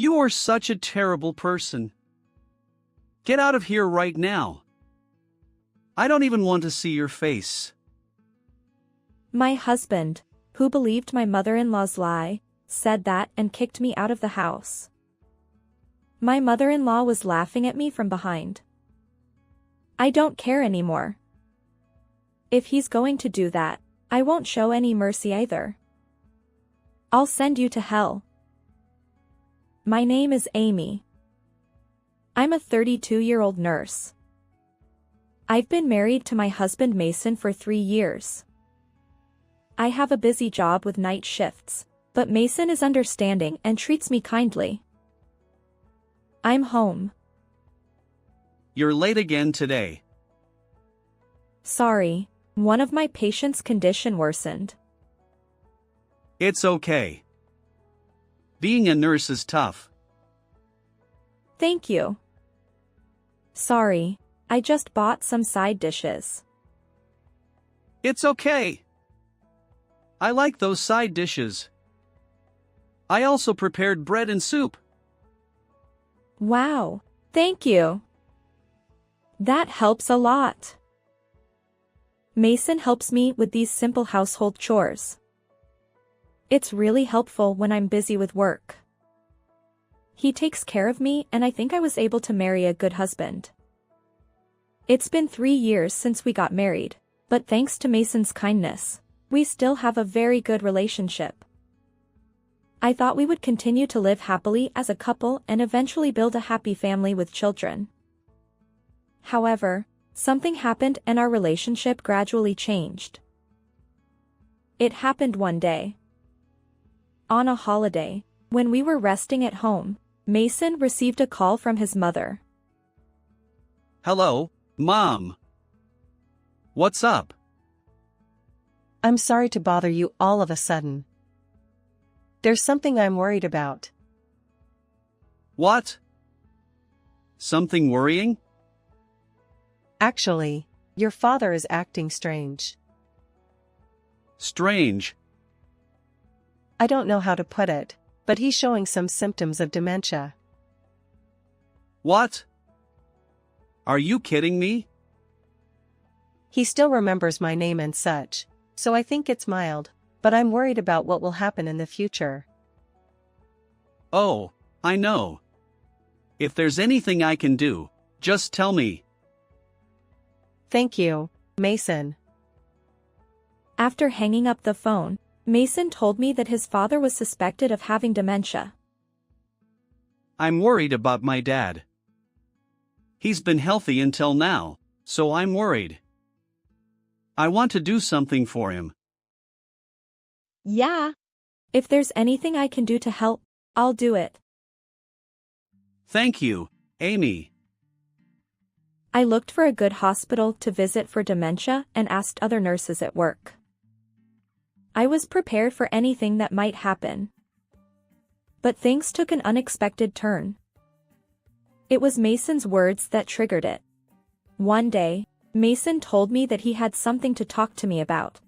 You are such a terrible person. Get out of here right now. I don't even want to see your face. My husband, who believed my mother-in-law's lie, said that and kicked me out of the house. My mother-in-law was laughing at me from behind. I don't care anymore. If he's going to do that, I won't show any mercy either. I'll send you to hell. My name is Amy. I'm a 32-year-old nurse. I've been married to my husband Mason for 3 years. I have a busy job with night shifts, but Mason is understanding and treats me kindly. I'm home. You're late again today. Sorry, one of my patients' condition worsened. It's okay. Being a nurse is tough. Thank you. Sorry, I just bought some side dishes. It's okay. I like those side dishes. I also prepared bread and soup. Wow, thank you. That helps a lot. Mason helps me with these simple household chores. It's really helpful when I'm busy with work. He takes care of me, and I think I was able to marry a good husband. It's been 3 years since we got married, but thanks to Mason's kindness, we still have a very good relationship. I thought we would continue to live happily as a couple and eventually build a happy family with children. However, something happened and our relationship gradually changed. It happened one day. On a holiday, when we were resting at home, Mason received a call from his mother. Hello, Mom. What's up? I'm sorry to bother you all of a sudden. There's something I'm worried about. What? Something worrying? Actually, your father is acting strange. Strange. I don't know how to put it, but he's showing some symptoms of dementia. What? Are you kidding me? He still remembers my name and such, so I think it's mild, but I'm worried about what will happen in the future. Oh, I know. If there's anything I can do, just tell me. Thank you, Mason. After hanging up the phone, Mason told me that his father was suspected of having dementia. I'm worried about my dad. He's been healthy until now, so I'm worried. I want to do something for him. Yeah. If there's anything I can do to help, I'll do it. Thank you, Amy. I looked for a good hospital to visit for dementia and asked other nurses at work. I was prepared for anything that might happen. But things took an unexpected turn. It was Mason's words that triggered it. One day, Mason told me that he had something to talk to me about.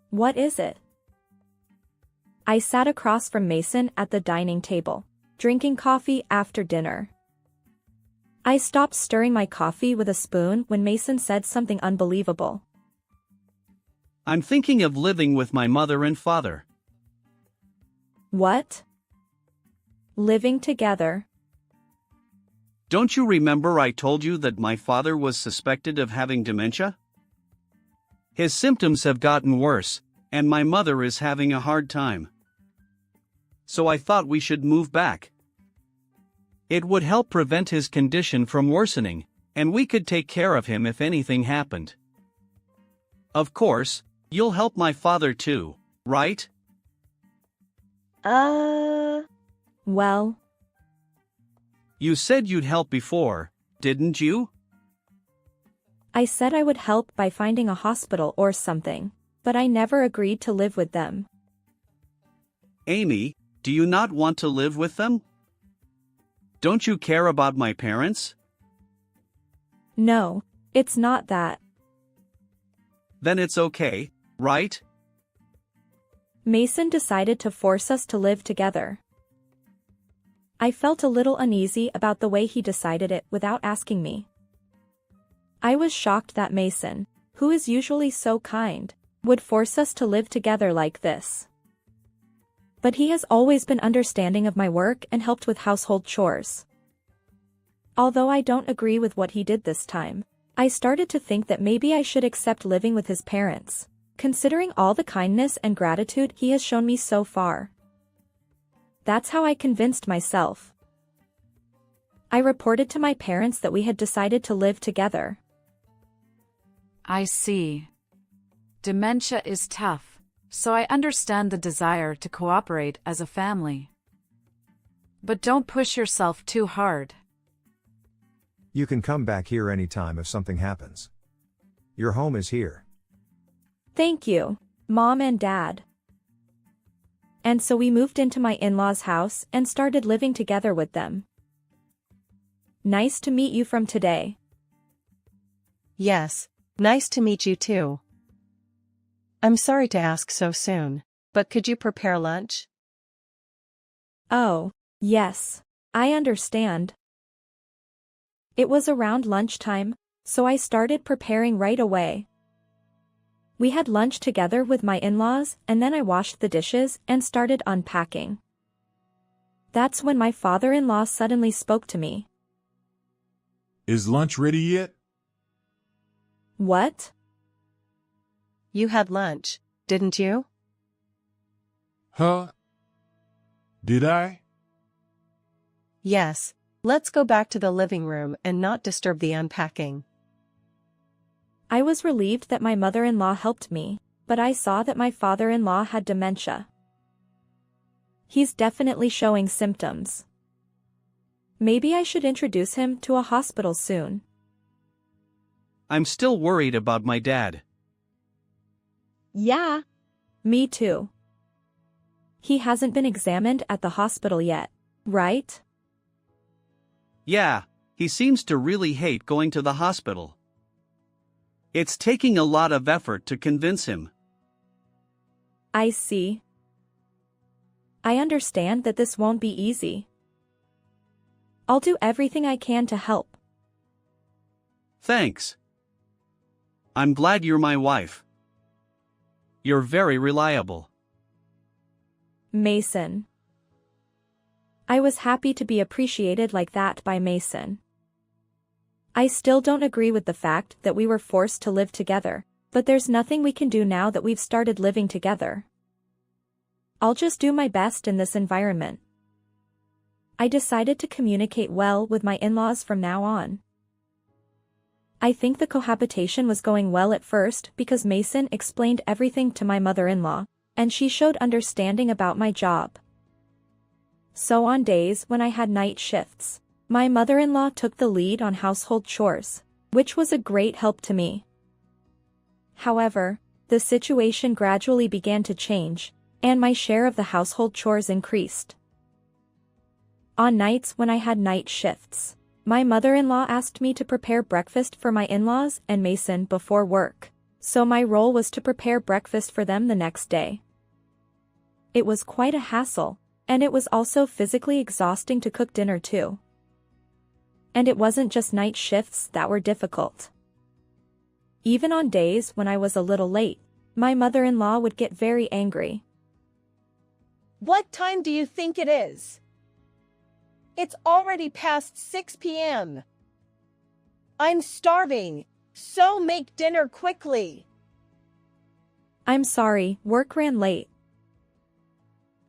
What is it? I sat across from Mason at the dining table, drinking coffee after dinner. I stopped stirring my coffee with a spoon when Mason said something unbelievable. I'm thinking of living with my mother and father. What? Living together? Don't you remember I told you that my father was suspected of having dementia? His symptoms have gotten worse, and my mother is having a hard time. So I thought we should move back. It would help prevent his condition from worsening, and we could take care of him if anything happened. Of course, you'll help my father too, right? Well. You said you'd help before, didn't you? I said I would help by finding a hospital or something, but I never agreed to live with them. Amy, do you not want to live with them? Don't you care about my parents? No, it's not that. Then it's okay, right? Mason decided to force us to live together. I felt a little uneasy about the way he decided it without asking me. I was shocked that Mason, who is usually so kind, would force us to live together like this. But he has always been understanding of my work and helped with household chores. Although I don't agree with what he did this time, I started to think that maybe I should accept living with his parents, considering all the kindness and gratitude he has shown me so far. That's how I convinced myself. I reported to my parents that we had decided to live together. I see. Dementia is tough, so I understand the desire to cooperate as a family. But don't push yourself too hard. You can come back here anytime if something happens. Your home is here. Thank you, Mom and Dad. And so we moved into my in-laws' house and started living together with them. Nice to meet you from today. Yes, nice to meet you too. I'm sorry to ask so soon, but could you prepare lunch? Oh, yes, I understand. It was around lunchtime, so I started preparing right away. We had lunch together with my in-laws and then I washed the dishes and started unpacking. That's when my father-in-law suddenly spoke to me. Is lunch ready yet? What? You had lunch, didn't you? Huh? Did I? Yes, let's go back to the living room and not disturb the unpacking. I was relieved that my mother-in-law helped me, but I saw that my father-in-law had dementia. He's definitely showing symptoms. Maybe I should introduce him to a hospital soon. I'm still worried about my dad. Yeah. Me too. He hasn't been examined at the hospital yet, right? Yeah, he seems to really hate going to the hospital. It's taking a lot of effort to convince him. I see. I understand that this won't be easy. I'll do everything I can to help. Thanks. I'm glad you're my wife. You're very reliable. Mason. I was happy to be appreciated like that by Mason. I still don't agree with the fact that we were forced to live together, but there's nothing we can do now that we've started living together. I'll just do my best in this environment. I decided to communicate well with my in-laws from now on. I think the cohabitation was going well at first because Mason explained everything to my mother-in-law, and she showed understanding about my job. So on days when I had night shifts, my mother-in-law took the lead on household chores, which was a great help to me. However, the situation gradually began to change, and my share of the household chores increased. On nights when I had night shifts, my mother-in-law asked me to prepare breakfast for my in-laws and Mason before work, so my role was to prepare breakfast for them the next day. It was quite a hassle, and it was also physically exhausting to cook dinner too. And it wasn't just night shifts that were difficult. Even on days when I was a little late, my mother-in-law would get very angry. What time do you think it is? It's already past 6 p.m. I'm starving, so make dinner quickly. I'm sorry, work ran late.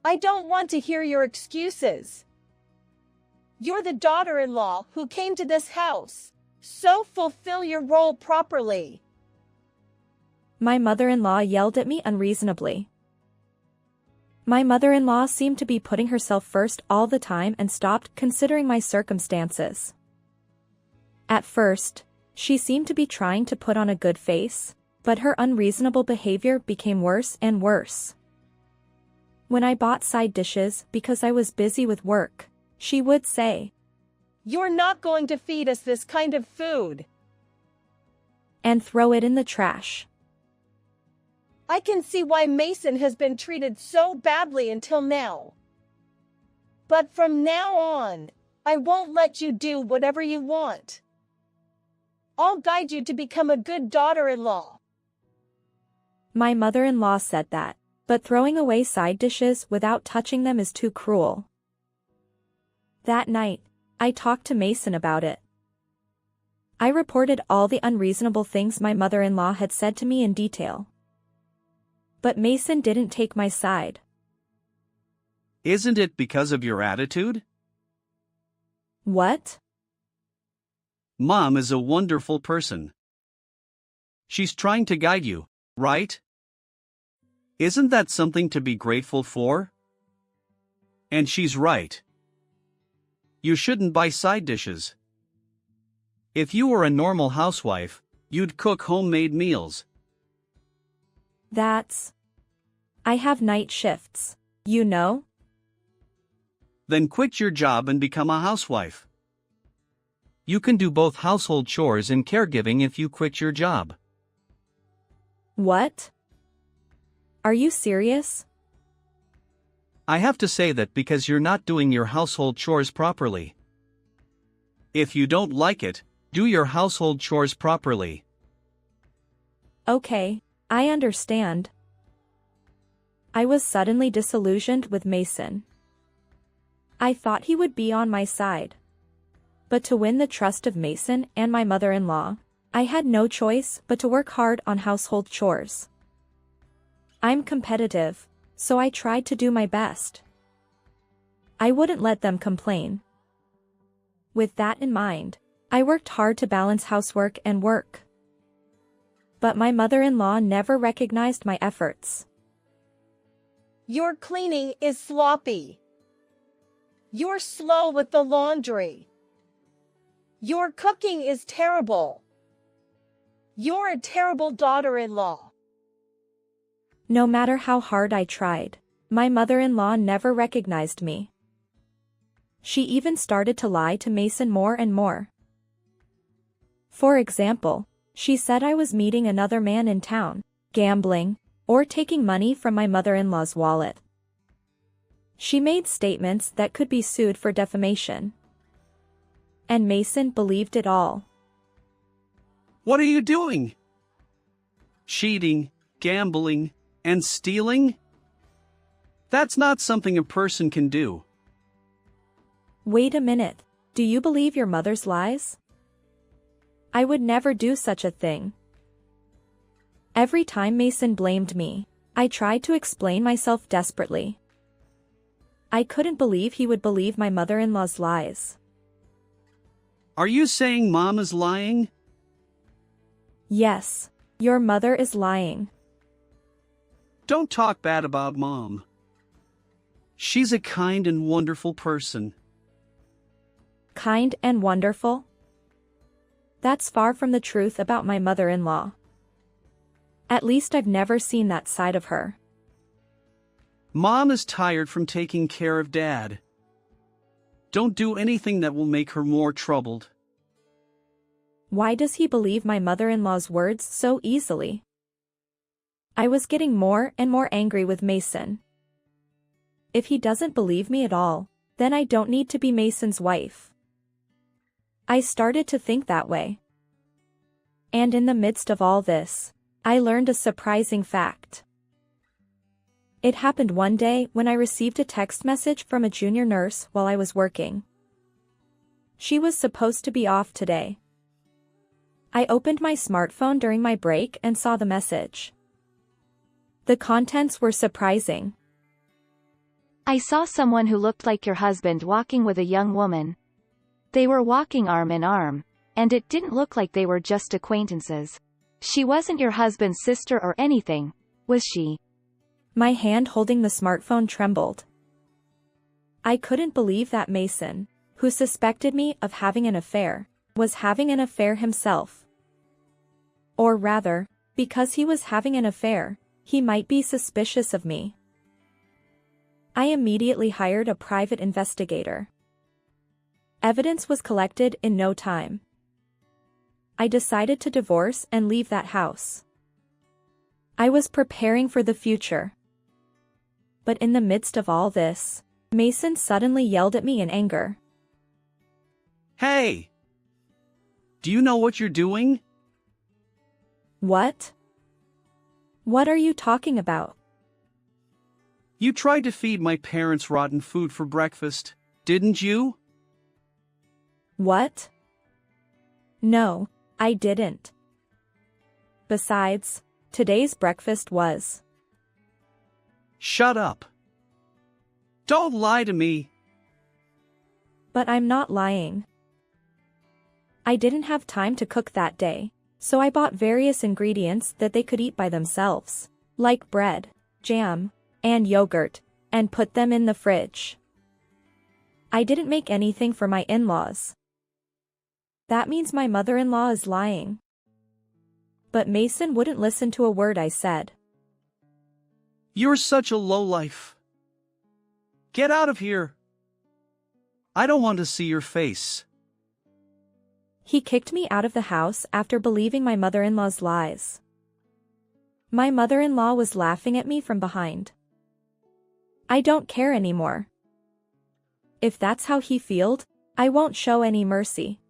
I don't want to hear your excuses. You're the daughter-in-law who came to this house, so fulfill your role properly. My mother-in-law yelled at me unreasonably. My mother-in-law seemed to be putting herself first all the time and stopped considering my circumstances. At first, she seemed to be trying to put on a good face, but her unreasonable behavior became worse and worse. When I bought side dishes because I was busy with work, she would say, "You're not going to feed us this kind of food," and throw it in the trash. I can see why Mason has been treated so badly until now. But from now on, I won't let you do whatever you want. I'll guide you to become a good daughter-in-law. My mother-in-law said that, but throwing away side dishes without touching them is too cruel. That night, I talked to Mason about it. I reported all the unreasonable things my mother-in-law had said to me in detail. But Mason didn't take my side. Isn't it because of your attitude? What? Mom is a wonderful person. She's trying to guide you, right? Isn't that something to be grateful for? And she's right. You shouldn't buy side dishes. If you were a normal housewife, you'd cook homemade meals. I have night shifts, you know? Then quit your job and become a housewife. You can do both household chores and caregiving if you quit your job. What? Are you serious? I have to say that because you're not doing your household chores properly. If you don't like it, do your household chores properly. Okay, I understand. I was suddenly disillusioned with Mason. I thought he would be on my side. But to win the trust of Mason and my mother-in-law, I had no choice but to work hard on household chores. I'm competitive, so I tried to do my best. I wouldn't let them complain. With that in mind, I worked hard to balance housework and work. But my mother-in-law never recognized my efforts. Your cleaning is sloppy. You're slow with the laundry. Your cooking is terrible. You're a terrible daughter-in-law. No matter how hard I tried, my mother-in-law never recognized me. She even started to lie to Mason more and more. For example, she said I was meeting another man in town, gambling, or taking money from my mother-in-law's wallet. She made statements that could be sued for defamation. And Mason believed it all. What are you doing? Cheating, gambling, and stealing? That's not something a person can do. Wait a minute, do you believe your mother's lies? I would never do such a thing. Every time Mason blamed me, I tried to explain myself desperately. I couldn't believe he would believe my mother-in-law's lies. Are you saying Mom is lying? Yes, your mother is lying. Don't talk bad about Mom. She's a kind and wonderful person. Kind and wonderful? That's far from the truth about my mother-in-law. At least I've never seen that side of her. Mom is tired from taking care of Dad. Don't do anything that will make her more troubled. Why does he believe my mother-in-law's words so easily? I was getting more and more angry with Mason. If he doesn't believe me at all, then I don't need to be Mason's wife. I started to think that way. And in the midst of all this, I learned a surprising fact. It happened one day when I received a text message from a junior nurse while I was working. She was supposed to be off today. I opened my smartphone during my break and saw the message. The contents were surprising. I saw someone who looked like your husband walking with a young woman. They were walking arm in arm, and it didn't look like they were just acquaintances. She wasn't your husband's sister or anything, was she? My hand holding the smartphone trembled. I couldn't believe that Mason, who suspected me of having an affair, was having an affair himself. Or rather, because he was having an affair, he might be suspicious of me. I immediately hired a private investigator. Evidence was collected in no time. I decided to divorce and leave that house. I was preparing for the future. But in the midst of all this, Mason suddenly yelled at me in anger. Hey! Do you know what you're doing? What? What are you talking about? You tried to feed my parents rotten food for breakfast, didn't you? What? No, I didn't. Besides, today's breakfast was. Shut up. Don't lie to me. But I'm not lying. I didn't have time to cook that day, so I bought various ingredients that they could eat by themselves, like bread, jam, and yogurt, and put them in the fridge. I didn't make anything for my in-laws. That means my mother-in-law is lying. But Mason wouldn't listen to a word I said. You're such a lowlife. Get out of here. I don't want to see your face. He kicked me out of the house after believing my mother-in-law's lies. My mother-in-law was laughing at me from behind. I don't care anymore. If that's how he feels, I won't show any mercy.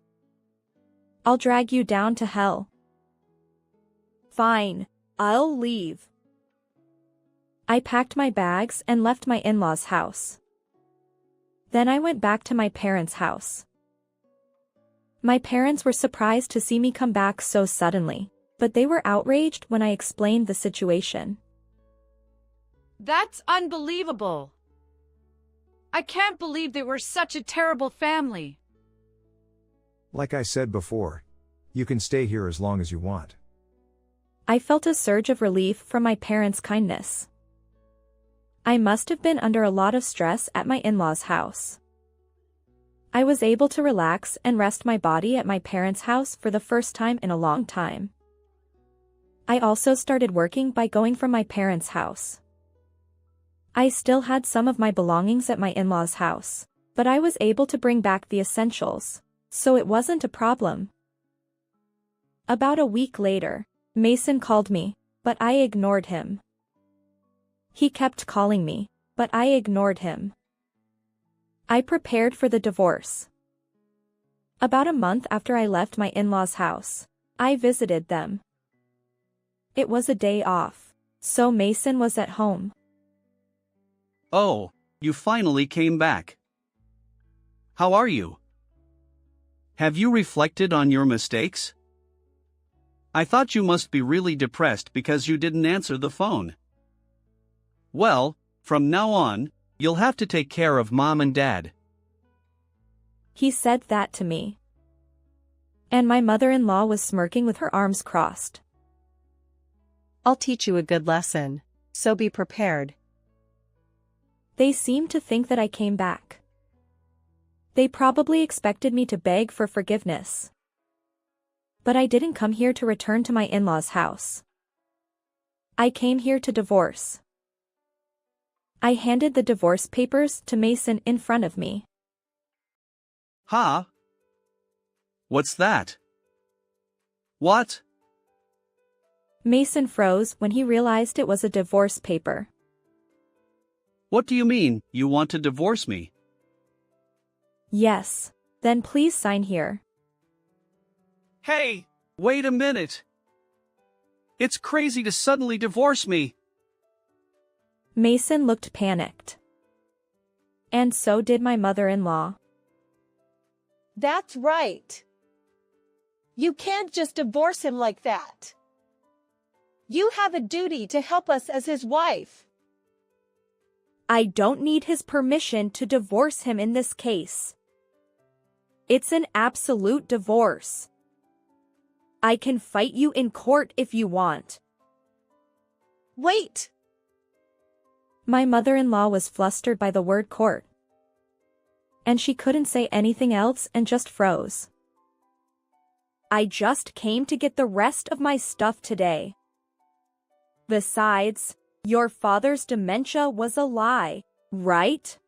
I'll drag you down to hell. Fine, I'll leave. I packed my bags and left my in-laws' house. Then I went back to my parents' house. My parents were surprised to see me come back so suddenly, but they were outraged when I explained the situation. That's unbelievable. I can't believe they were such a terrible family. Like I said before, you can stay here as long as you want. I felt a surge of relief from my parents' kindness. I must have been under a lot of stress at my in-laws' house. I was able to relax and rest my body at my parents' house for the first time in a long time. I also started working by going from my parents' house. I still had some of my belongings at my in-laws' house, but I was able to bring back the essentials, so it wasn't a problem. About a week later, Mason called me, but I ignored him. He kept calling me, but I ignored him. I prepared for the divorce. About a month after I left my in-laws' house, I visited them. It was a day off, so Mason was at home. Oh, you finally came back. How are you? Have you reflected on your mistakes? I thought you must be really depressed because you didn't answer the phone. Well, from now on, you'll have to take care of Mom and Dad. He said that to me. And my mother-in-law was smirking with her arms crossed. I'll teach you a good lesson, so be prepared. They seemed to think that I came back. They probably expected me to beg for forgiveness. But I didn't come here to return to my in-laws' house. I came here to divorce. I handed the divorce papers to Mason in front of me. Huh? What's that? What? Mason froze when he realized it was a divorce paper. What do you mean, you want to divorce me? Yes. Then please sign here. Hey, wait a minute. It's crazy to suddenly divorce me. Mason looked panicked. And so did my mother-in-law. That's right. You can't just divorce him like that. You have a duty to help us as his wife. I don't need his permission to divorce him in this case. It's an absolute divorce. I can fight you in court if you want. Wait! My mother-in-law was flustered by the word court. And she couldn't say anything else and just froze. I just came to get the rest of my stuff today. Besides, your father's dementia was a lie, right?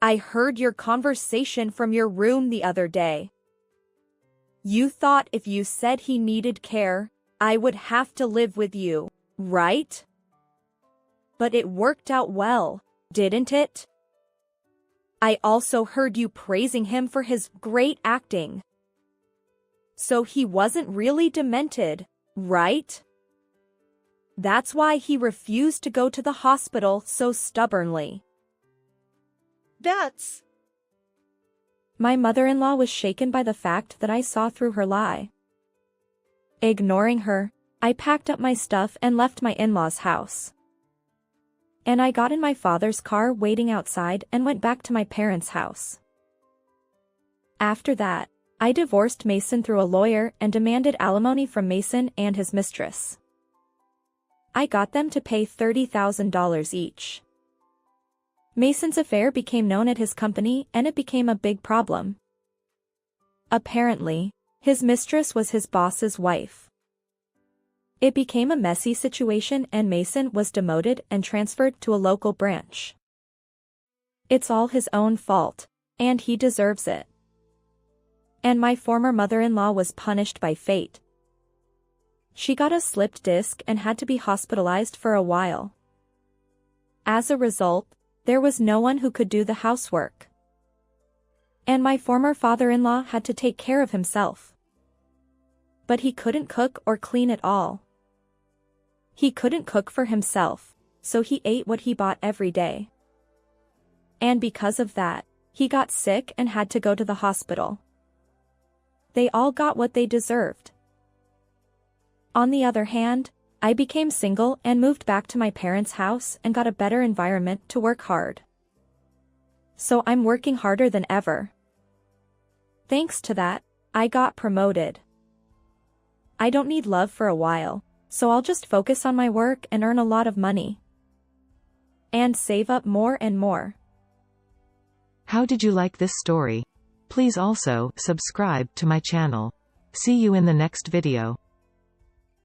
I heard your conversation from your room the other day. You thought if you said he needed care, I would have to live with you, right? But it worked out well, didn't it? I also heard you praising him for his great acting. So he wasn't really demented, right? That's why he refused to go to the hospital so stubbornly. That's... My mother-in-law was shaken by the fact that I saw through her lie. Ignoring her, I packed up my stuff and left my in-laws' house. And I got in my father's car waiting outside and went back to my parents' house. After that, I divorced Mason through a lawyer and demanded alimony from Mason and his mistress. I got them to pay $30,000 each. Mason's affair became known at his company and it became a big problem. Apparently, his mistress was his boss's wife. It became a messy situation and Mason was demoted and transferred to a local branch. It's all his own fault, and he deserves it. And my former mother-in-law was punished by fate. She got a slipped disc and had to be hospitalized for a while. As a result, there was no one who could do the housework. And my former father-in-law had to take care of himself. But he couldn't cook or clean at all. He couldn't cook for himself, so he ate what he bought every day. And because of that, he got sick and had to go to the hospital. They all got what they deserved. On the other hand, I became single and moved back to my parents' house and got a better environment to work hard. So I'm working harder than ever. Thanks to that, I got promoted. I don't need love for a while, so I'll just focus on my work and earn a lot of money. And save up more and more. How did you like this story? Please also subscribe to my channel. See you in the next video.